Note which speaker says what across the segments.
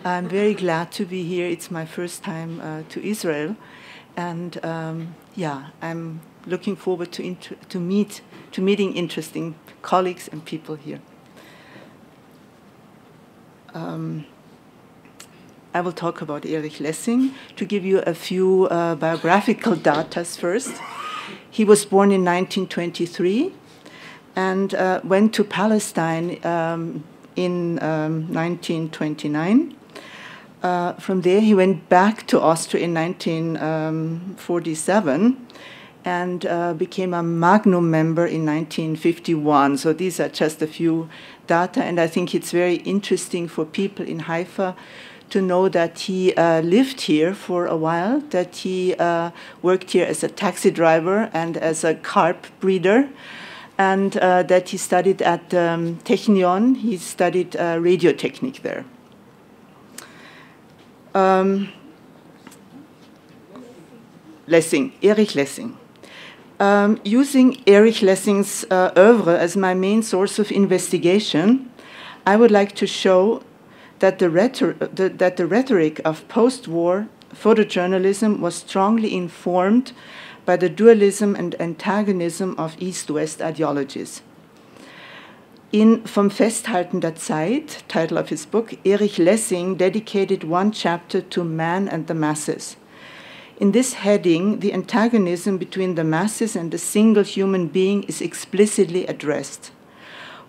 Speaker 1: I'm very glad to be here. It's my first time to Israel, and yeah, I'm looking forward to meeting interesting colleagues and people here. I will talk about Erich Lessing. To give you a few biographical data first, he was born in 1923 and went to Palestine in 1929. From there, he went back to Austria in 1947 and became a Magnum member in 1951. So these are just a few data, and I think it's very interesting for people in Haifa to know that he lived here for a while, that he worked here as a taxi driver and as a carp breeder, and that he studied at Technion. He studied radio technique there. Lessing, Erich Lessing. Using Erich Lessing's oeuvre as my main source of investigation, I would like to show that the rhetoric of post-war photojournalism was strongly informed by the dualism and antagonism of East-West ideologies. In Vom Festhalten der Zeit, title of his book, Erich Lessing dedicated one chapter to man and the masses. In this heading, the antagonism between the masses and the single human being is explicitly addressed.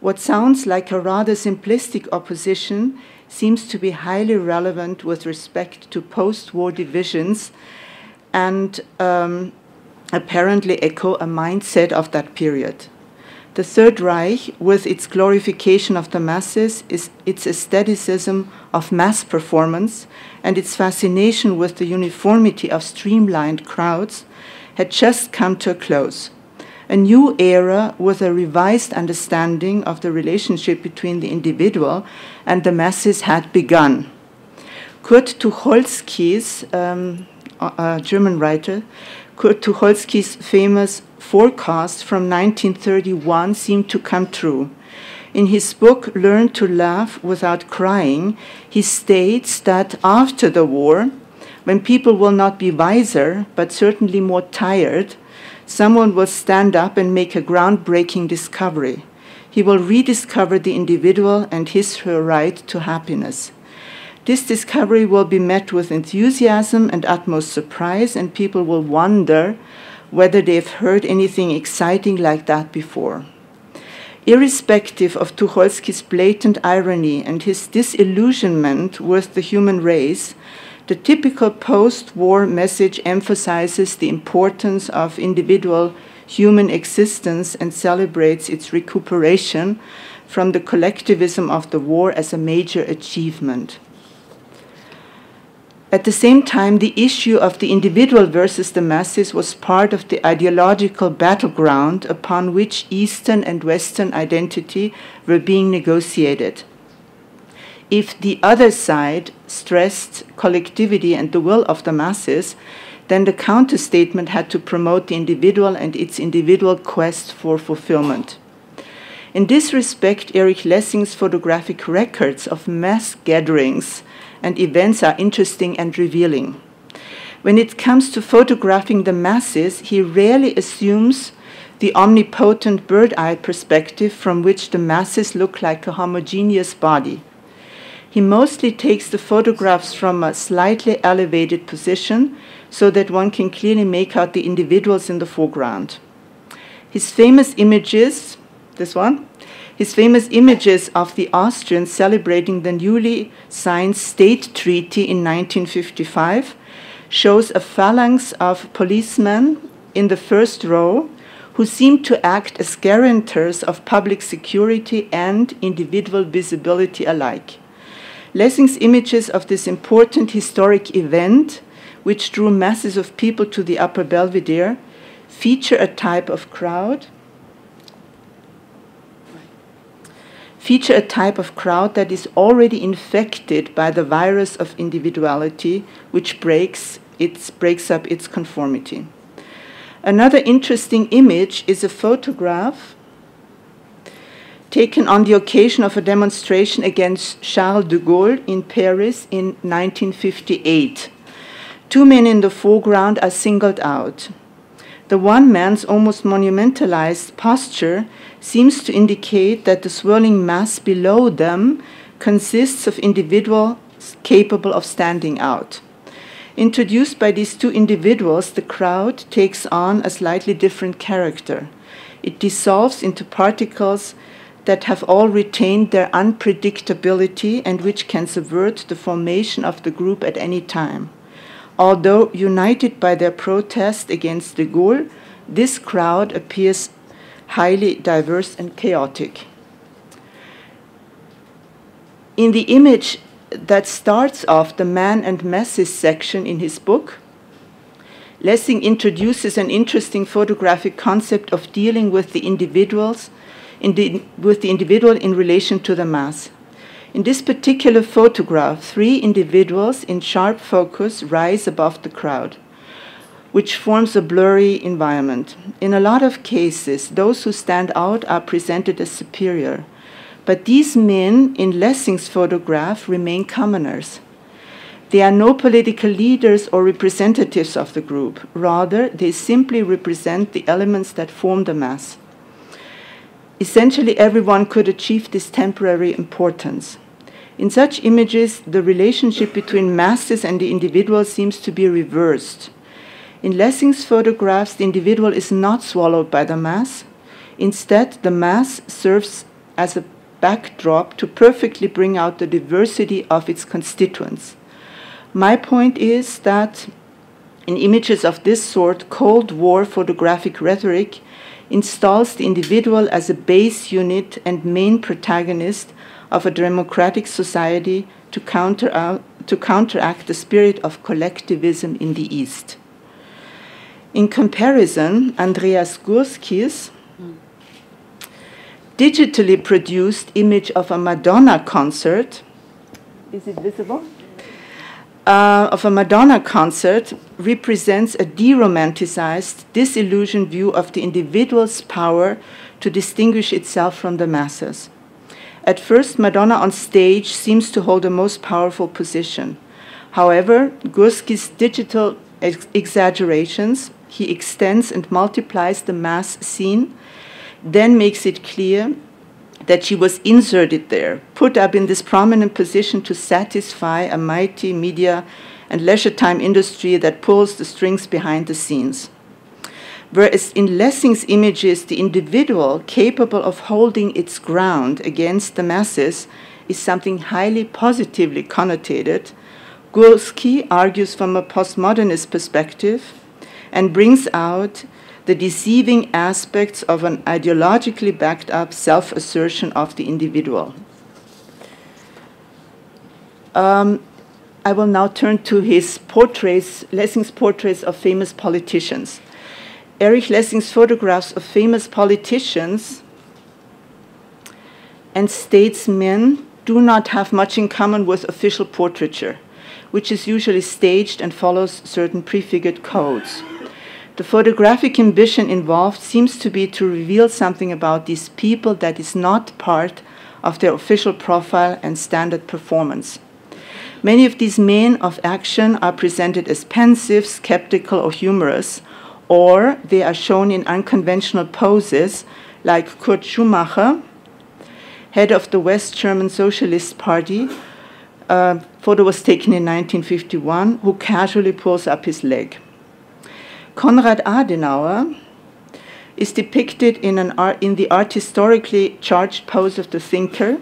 Speaker 1: What sounds like a rather simplistic opposition seems to be highly relevant with respect to post-war divisions and apparently echo a mindset of that period. The Third Reich, with its glorification of the masses, its aestheticism of mass performance, and its fascination with the uniformity of streamlined crowds, had just come to a close. A new era with a revised understanding of the relationship between the individual and the masses had begun. Kurt Tucholsky's, a German writer, Kurt Tucholsky's famous forecast from 1931 seemed to come true. In his book, Learn to Laugh Without Crying, he states that after the war, when people will not be wiser, but certainly more tired, someone will stand up and make a groundbreaking discovery. He will rediscover the individual and his/her right to happiness. This discovery will be met with enthusiasm and utmost surprise, and people will wonder whether they've heard anything exciting like that before. Irrespective of Tucholsky's blatant irony and his disillusionment with the human race, the typical post-war message emphasizes the importance of individual human existence and celebrates its recuperation from the collectivism of the war as a major achievement. At the same time, the issue of the individual versus the masses was part of the ideological battleground upon which Eastern and Western identity were being negotiated. If the other side stressed collectivity and the will of the masses, then the counterstatement had to promote the individual and its individual quest for fulfillment. In this respect, Erich Lessing's photographic records of mass gatherings and events are interesting and revealing. When it comes to photographing the masses, he rarely assumes the omnipotent bird-eye perspective from which the masses look like a homogeneous body. He mostly takes the photographs from a slightly elevated position so that one can clearly make out the individuals in the foreground. His famous images, this one, his famous images of the Austrians celebrating the newly signed State Treaty in 1955 shows a phalanx of policemen in the first row who seem to act as guarantors of public security and individual visibility alike. Lessing's images of this important historic event, which drew masses of people to the Upper Belvedere, feature a type of crowd that is already infected by the virus of individuality, which breaks up its conformity. Another interesting image is a photograph taken on the occasion of a demonstration against Charles de Gaulle in Paris in 1958. Two men in the foreground are singled out. The one man's almost monumentalized posture seems to indicate that the swirling mass below them consists of individuals capable of standing out. Introduced by these two individuals, the crowd takes on a slightly different character. It dissolves into particles that have all retained their unpredictability and which can subvert the formation of the group at any time. Although united by their protest against de Gaulle, this crowd appears highly diverse and chaotic. In the image that starts off the man and masses section in his book, Lessing introduces an interesting photographic concept of dealing with the individual in relation to the mass. In this particular photograph, three individuals in sharp focus rise above the crowd, which forms a blurry environment. In a lot of cases, those who stand out are presented as superior. But these men in Lessing's photograph remain commoners. They are no political leaders or representatives of the group. Rather, they simply represent the elements that form the mass. Essentially, everyone could achieve this temporary importance. In such images, the relationship between masses and the individual seems to be reversed. In Lessing's photographs, the individual is not swallowed by the mass. Instead, the mass serves as a backdrop to perfectly bring out the diversity of its constituents. My point is that in images of this sort, Cold War photographic rhetoric installs the individual as a base unit and main protagonist of a democratic society to counteract the spirit of collectivism in the East. In comparison, Andreas Gursky's digitally produced image of a Madonna concert, is it visible? Of a Madonna concert represents a de-romanticized, disillusioned view of the individual's power to distinguish itself from the masses. At first, Madonna on stage seems to hold the most powerful position. However, Gursky's digital exaggerations, he extends and multiplies the mass scene, then makes it clear that she was inserted there, put up in this prominent position to satisfy a mighty media and leisure time industry that pulls the strings behind the scenes. Whereas in Lessing's images, the individual capable of holding its ground against the masses is something highly positively connotated, Gursky argues from a postmodernist perspective and brings out the deceiving aspects of an ideologically backed up self-assertion of the individual. I will now turn to his portraits, Lessing's portraits of famous politicians. Erich Lessing's photographs of famous politicians and statesmen do not have much in common with official portraiture, which is usually staged and follows certain prefigured codes. The photographic ambition involved seems to be to reveal something about these people that is not part of their official profile and standard performance. Many of these men of action are presented as pensive, skeptical, or humorous, or they are shown in unconventional poses like Kurt Schumacher, head of the West German Socialist Party. Photo was taken in 1951, who casually pulls up his leg. Konrad Adenauer is depicted in the art historically charged pose of the thinker,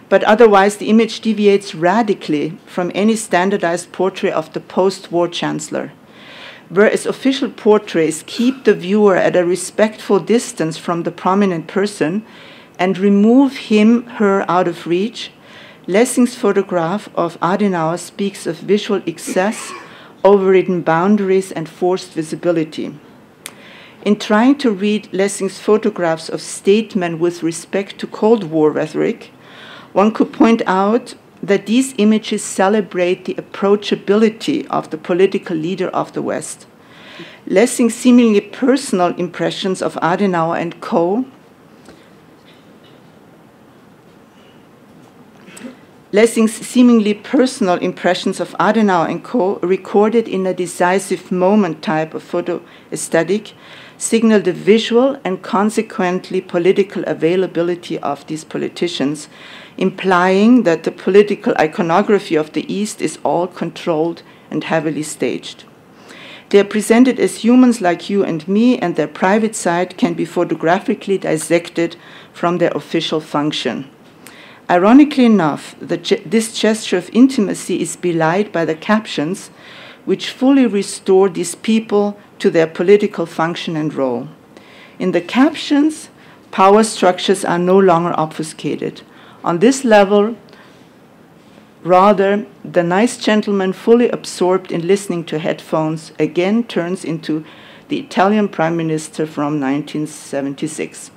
Speaker 1: but otherwise the image deviates radically from any standardized portrait of the post-war chancellor. Whereas official portraits keep the viewer at a respectful distance from the prominent person and remove him, her out of reach, Lessing's photograph of Adenauer speaks of visual excess, overridden boundaries, and forced visibility. In trying to read Lessing's photographs of statesmen with respect to Cold War rhetoric, one could point out that these images celebrate the approachability of the political leader of the West. Lessing's seemingly personal impressions of Adenauer and co. Lessing's seemingly personal impressions of Adenauer and co., recorded in a decisive moment type of photo aesthetic, signal the visual and consequently political availability of these politicians, implying that the political iconography of the East is all controlled and heavily staged. They are presented as humans like you and me, and their private side can be photographically dissected from their official function. Ironically enough, this gesture of intimacy is belied by the captions, which fully restore these people to their political function and role. In the captions, power structures are no longer obfuscated. On this level, rather, the nice gentleman fully absorbed in listening to headphones again turns into the Italian Prime Minister from 1976.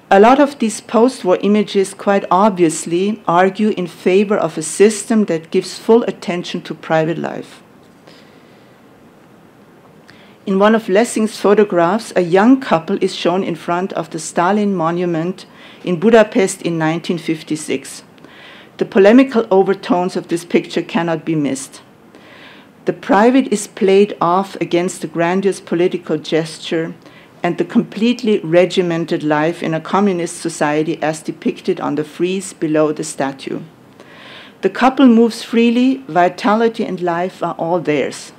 Speaker 1: A lot of these post-war images quite obviously argue in favor of a system that gives full attention to private life. In one of Lessing's photographs, a young couple is shown in front of the Stalin monument in Budapest in 1956. The polemical overtones of this picture cannot be missed. The private is played off against the grandiose political gesture and the completely regimented life in a communist society as depicted on the frieze below the statue. The couple moves freely, vitality and life are all theirs.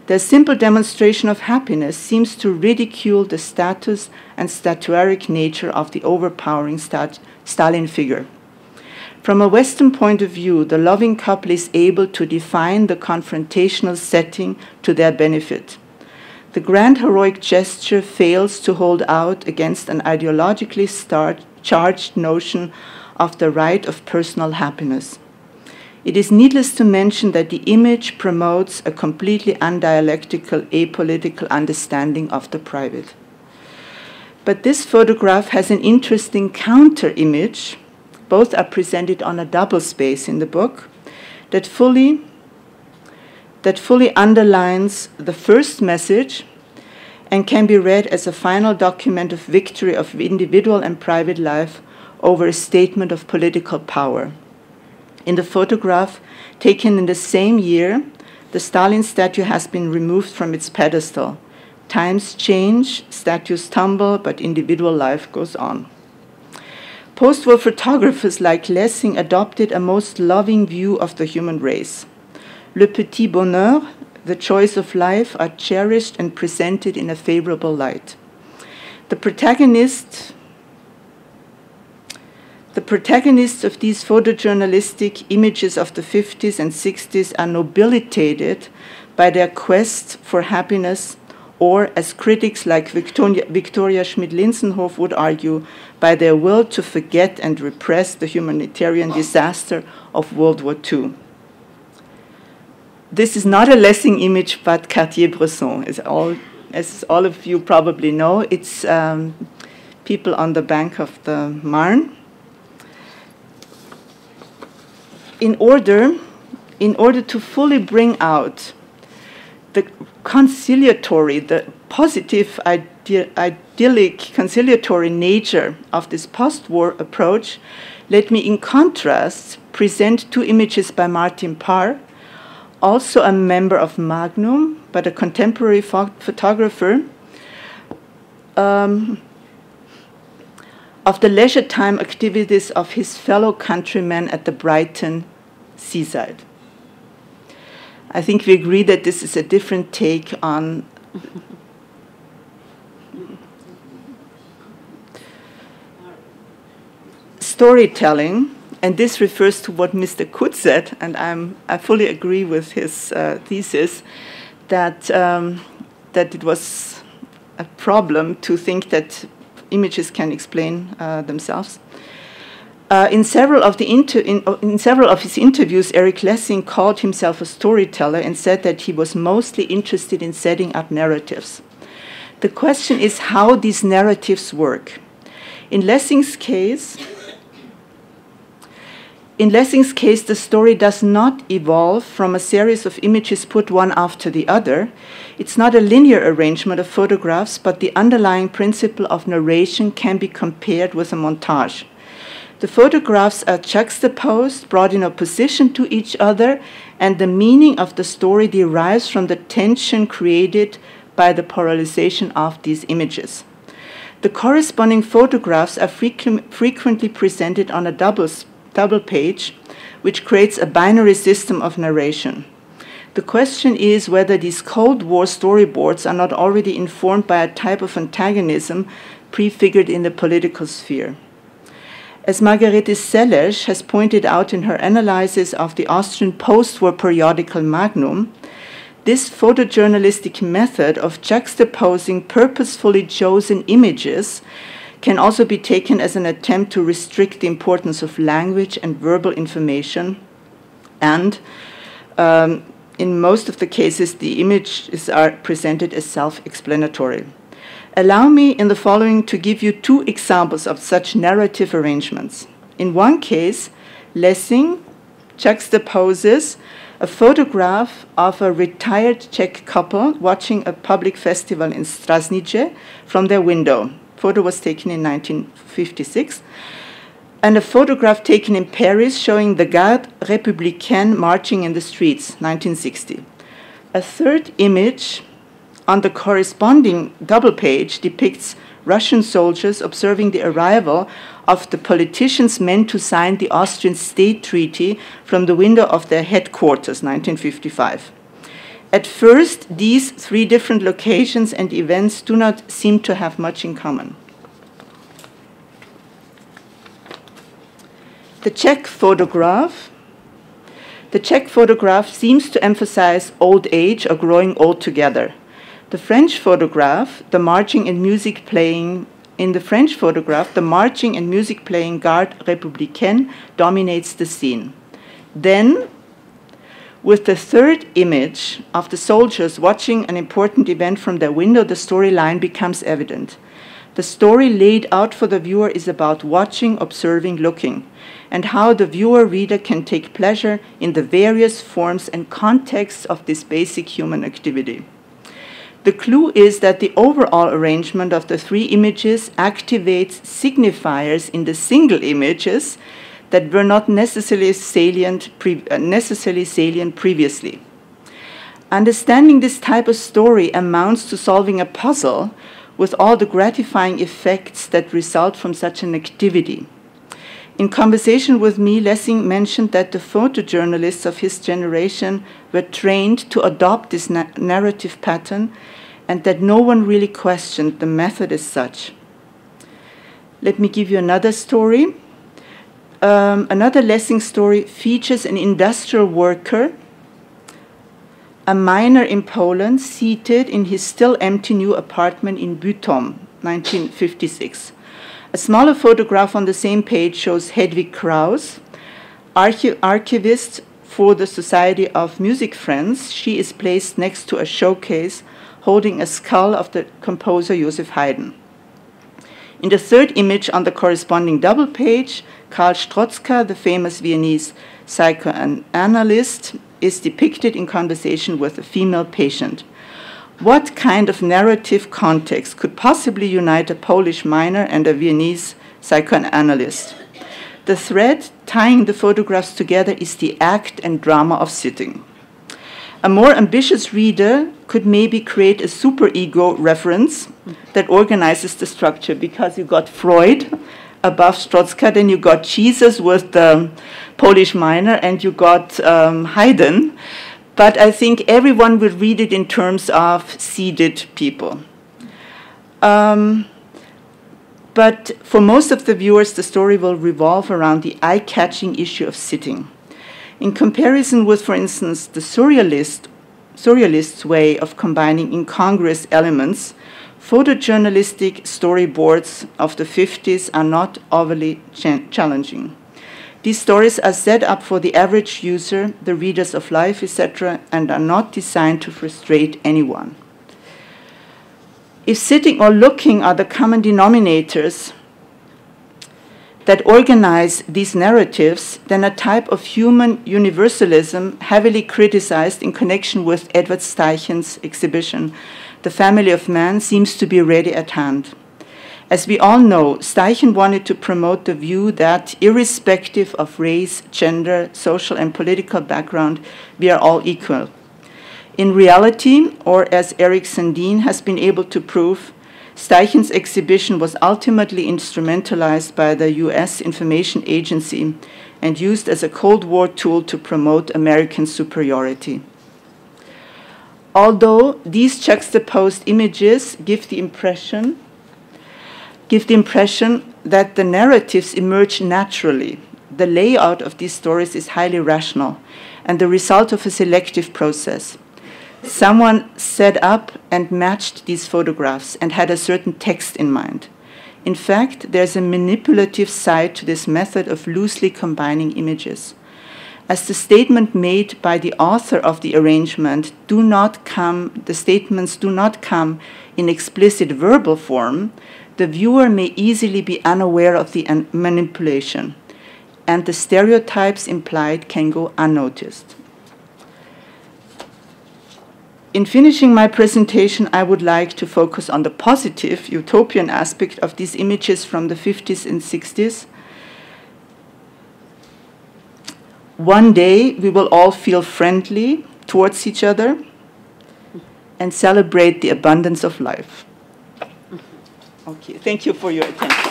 Speaker 1: Their simple demonstration of happiness seems to ridicule the status and statuaric nature of the overpowering Stalin figure. From a Western point of view, the loving couple is able to define the confrontational setting to their benefit. The grand heroic gesture fails to hold out against an ideologically charged notion of the right of personal happiness. It is needless to mention that the image promotes a completely undialectical, apolitical understanding of the private. But this photograph has an interesting counter-image. Both are presented on a double space in the book that fully underlines the first message and can be read as a final document of victory of individual and private life over a statement of political power. In the photograph, taken in the same year, the Stalin statue has been removed from its pedestal. Times change, statues tumble, but individual life goes on. Post-war photographers like Lessing adopted a most loving view of the human race. Le petit bonheur, the choice of life, are cherished and presented in a favorable light. The protagonists of these photojournalistic images of the 50s and 60s are nobilitated by their quest for happiness, or, as critics like Victoria Schmidt-Linsenhof would argue, by their will to forget and repress the humanitarian disaster of World War II. This is not a Lessing image, but Cartier-Bresson. As all of you probably know, it's people on the bank of the Marne. In order to fully bring out the conciliatory, the positive, idyllic, conciliatory nature of this post-war approach, let me, in contrast, present two images by Martin Parr, also a member of Magnum, but a contemporary photographer, of the leisure time activities of his fellow countrymen at the Brighton seaside. I think we agree that this is a different take on storytelling, and this refers to what Mr. Kut said, and I fully agree with his thesis that it was a problem to think that images can explain themselves. In several of his interviews, Erich Lessing called himself a storyteller and said that he was mostly interested in setting up narratives. The question is how these narratives work. In Lessing's case, the story does not evolve from a series of images put one after the other. It's not a linear arrangement of photographs, but the underlying principle of narration can be compared with a montage. The The photographs are juxtaposed, brought in opposition to each other, and the meaning of the story derives from the tension created by the polarization of these images. The corresponding photographs are frequently presented on a double page, which creates a binary system of narration. The question is whether these Cold War storyboards are not already informed by a type of antagonism prefigured in the political sphere. As Margarete Seles has pointed out in her analysis of the Austrian post-war periodical Magnum, this photojournalistic method of juxtaposing purposefully chosen images can also be taken as an attempt to restrict the importance of language and verbal information, and in most of the cases, the images are presented as self-explanatory. Allow me in the following to give you two examples of such narrative arrangements. In one case, Lessing juxtaposes a photograph of a retired Czech couple watching a public festival in Strasnice from their window. The photo was taken in 1956. And a photograph taken in Paris showing the Garde Républicaine marching in the streets, 1960. A third image on the corresponding double page depicts Russian soldiers observing the arrival of the politicians meant to sign the Austrian State Treaty from the window of their headquarters, 1955. At first, these three different locations and events do not seem to have much in common. The Czech photograph. The Czech photograph seems to emphasize old age or growing old together. The French photograph, the marching and music playing, in the French photograph, the marching and music playing Garde Républicaine dominates the scene. Then, with the third image of the soldiers watching an important event from their window, the storyline becomes evident. The story laid out for the viewer is about watching, observing, looking, and how the viewer-reader can take pleasure in the various forms and contexts of this basic human activity. The clue is that the overall arrangement of the three images activates signifiers in the single images that were not necessarily salient previously. Understanding this type of story amounts to solving a puzzle with all the gratifying effects that result from such an activity. In conversation with me, Lessing mentioned that the photojournalists of his generation were trained to adopt this narrative pattern and that no one really questioned the method as such. Let me give you another story. Another Lessing story features an industrial worker, a miner in Poland, seated in his still empty new apartment in Bytom, 1956. A smaller photograph on the same page shows Hedwig Kraus, archivist for the Society of Music Friends. She is placed next to a showcase holding a skull of the composer Joseph Haydn. In the third image on the corresponding double page, Karl Strotzka, the famous Viennese psychoanalyst, is depicted in conversation with a female patient. What kind of narrative context could possibly unite a Polish miner and a Viennese psychoanalyst? The thread tying the photographs together is the act and drama of sitting. A more ambitious reader could maybe create a superego reference that organizes the structure, because you got Freud above Strotzka, then you got Jesus with the Polish miner, and you got Haydn. But I think everyone will read it in terms of seated people. But for most of the viewers, the story will revolve around the eye-catching issue of sitting. In comparison with, for instance, the surrealist's way of combining incongruous elements, photojournalistic storyboards of the 50s are not overly challenging. These stories are set up for the average user, the readers of life, etc., and are not designed to frustrate anyone. If sitting or looking are the common denominators that organize these narratives, then a type of human universalism heavily criticized in connection with Edward Steichen's exhibition, The Family of Man, seems to be ready at hand. As we all know, Steichen wanted to promote the view that irrespective of race, gender, social and political background, we are all equal. In reality, or as Eric Sandin has been able to prove, Steichen's exhibition was ultimately instrumentalized by the US Information Agency and used as a Cold War tool to promote American superiority. Although these juxtaposed images give the impression that the narratives emerge naturally, the layout of these stories is highly rational and the result of a selective process. Someone set up and matched these photographs and had a certain text in mind. In fact, there's a manipulative side to this method of loosely combining images. As the statement made by the author of the arrangement the statements do not come in explicit verbal form, the viewer may easily be unaware of the manipulation, and the stereotypes implied can go unnoticed. In finishing my presentation, I would like to focus on the positive, utopian aspect of these images from the 50s and 60s. One day, we will all feel friendly towards each other and celebrate the abundance of life. Okay, thank you for your attention.